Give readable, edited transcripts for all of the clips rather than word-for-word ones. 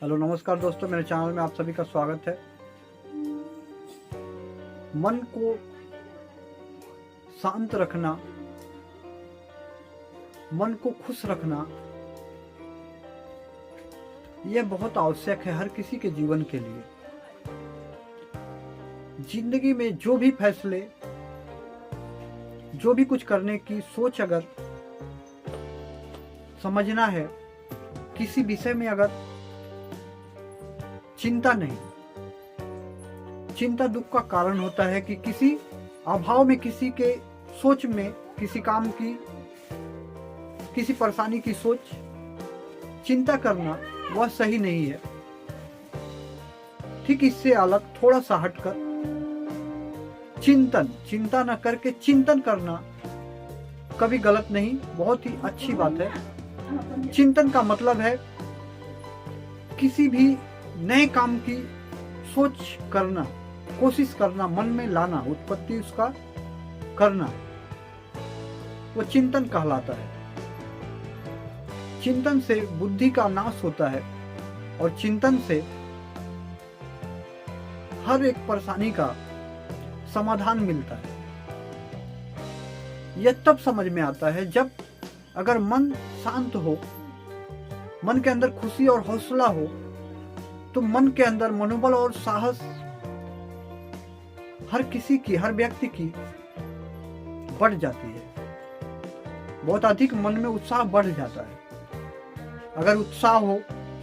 Hello नमस्कार दोस्तों, मेरे चैनल में आप सभी का स्वागत है। मन को शांत रखना, मन को खुश रखना, यह बहुत आवश्यक है हर किसी के जीवन के लिए। जिंदगी में जो भी फैसले, जो भी कुछ करने की सोच अगर समझना है, किसी विषय में अगर चिंता नहीं, चिंता दुख का कारण होता है कि किसी अभाव में, किसी के सोच में, किसी काम की, किसी परेशानी की सोच, चिंता करना वह सही नहीं है। ठीक इससे अलग थोड़ा सा हटकर चिंता न करके चिंतन करना कभी गलत नहीं, बहुत ही अच्छी बात है। चिंतन का मतलब है किसी भी नए काम की सोच करना, कोशिश करना, मन में लाना, उत्पत्ति उसका करना, वो चिंतन कहलाता है। चिंतन से बुद्धि का नाश होता है और चिंतन से हर एक परेशानी का समाधान मिलता है। यह तब समझ में आता है जब अगर मन शांत हो, मन के अंदर खुशी और हौसला हो, तो मन के अंदर मनोबल और साहस हर किसी की, हर व्यक्ति की बढ़ जाती है। बहुत अधिक मन में उत्साह बढ़ जाता है। अगर उत्साह हो,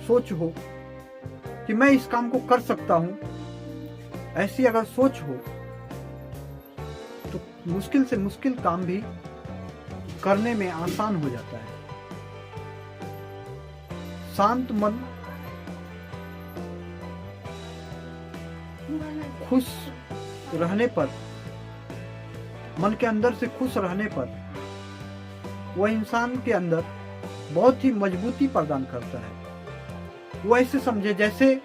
सोच हो कि मैं इस काम को कर सकता हूं, ऐसी अगर सोच हो तो मुश्किल से मुश्किल काम भी करने में आसान हो जाता है। शांत मन, खुश रहने पर, मन के अंदर से खुश रहने पर वह इंसान के अंदर बहुत ही मजबूती प्रदान करता है। वो ऐसे समझे जैसे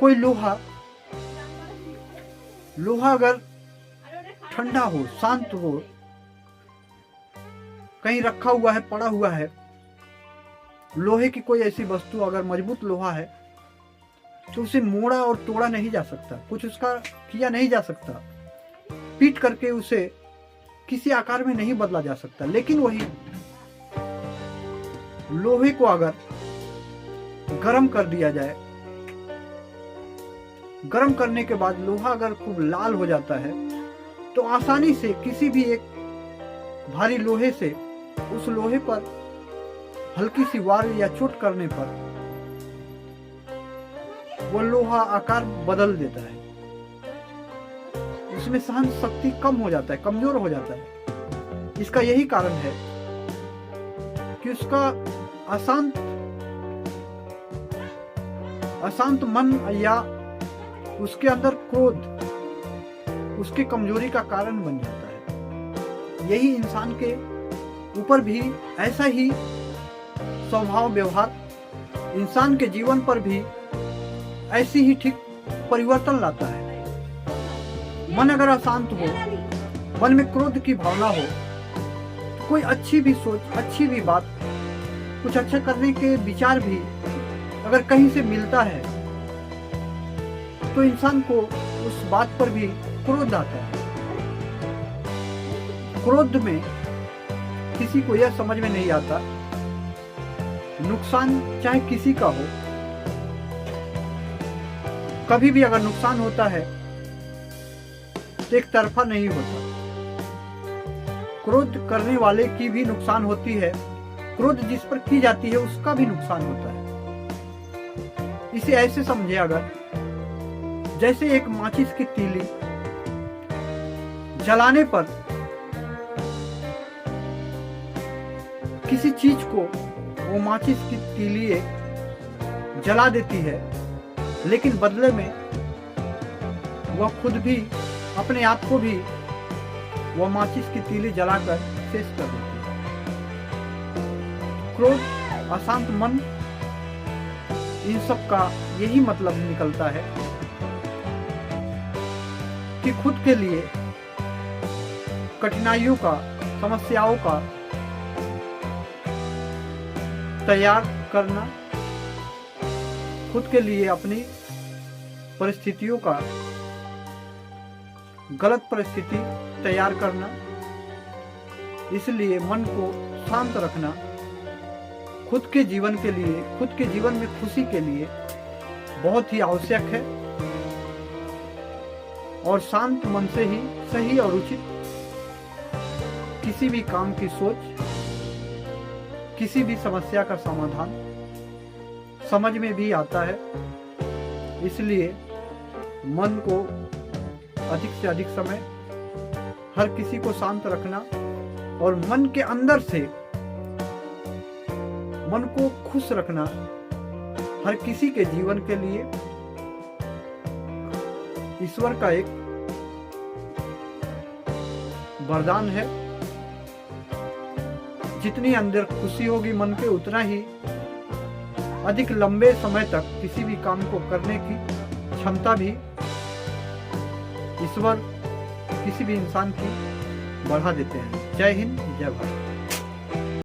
कोई लोहा अगर ठंडा हो, शांत हो, कहीं रखा हुआ है, पड़ा हुआ है, लोहे की कोई ऐसी वस्तु अगर मजबूत लोहा है तो उसे मोड़ा और तोड़ा नहीं जा सकता, कुछ उसका किया नहीं जा सकता, पीट करके उसे किसी आकार में नहीं बदला जा सकता। लेकिन वही लोहे को अगर गर्म कर दिया जाए, गर्म करने के बाद लोहा अगर खूब लाल हो जाता है तो आसानी से किसी भी एक भारी लोहे से उस लोहे पर हल्की सी वार या चोट करने पर वो लोहा आकार बदल देता है। उसमें सहन शक्ति कम हो जाता है, कमजोर हो जाता है। इसका यही कारण है कि उसका अशांत मन या उसके अंदर क्रोध उसकी कमजोरी का कारण बन जाता है। यही इंसान के ऊपर भी ऐसा ही स्वभाव व्यवहार, इंसान के जीवन पर भी ऐसी ही ठीक परिवर्तन लाता है। मन अगर अशांत हो, मन में क्रोध की भावना हो, तो कोई अच्छी भी सोच, अच्छी भी बात, कुछ अच्छा करने के विचार भी अगर कहीं से मिलता है तो इंसान को उस बात पर भी क्रोध आता है। क्रोध में किसी को यह समझ में नहीं आता, नुकसान चाहे किसी का हो, कभी भी अगर नुकसान होता है तो एक तरफा नहीं होता। क्रोध करने वाले की भी नुकसान होती है, क्रोध जिस पर की जाती है उसका भी नुकसान होता है। इसे ऐसे समझे अगर जैसे एक माचिस की तीली जलाने पर किसी चीज को वो माचिस की तीली जला देती है, लेकिन बदले में वह खुद भी, अपने आप को भी वह माचिस की तीली जलाकर शेष कर देती है। क्रोध, अशांत मन, इन सब का यही मतलब निकलता है कि खुद के लिए कठिनाइयों का, समस्याओं का तैयार करना, खुद के लिए अपनी परिस्थितियों का गलत परिस्थिति तैयार करना, इसलिए मन को शांत रखना खुद के जीवन के लिए, खुद के जीवन में खुशी के लिए बहुत ही आवश्यक है। और शांत मन से ही सही और उचित किसी भी काम की सोच, किसी भी समस्या का समाधान समझ में भी आता है। इसलिए मन को अधिक से अधिक समय हर किसी को शांत रखना और मन के अंदर से मन को खुश रखना हर किसी के जीवन के लिए ईश्वर का एक वरदान है। जितनी अंदर खुशी होगी मन के, उतना ही अधिक लंबे समय तक किसी भी काम को करने की क्षमता भी ईश्वर किसी भी इंसान की बढ़ा देते हैं। जय हिंद, जय भारत।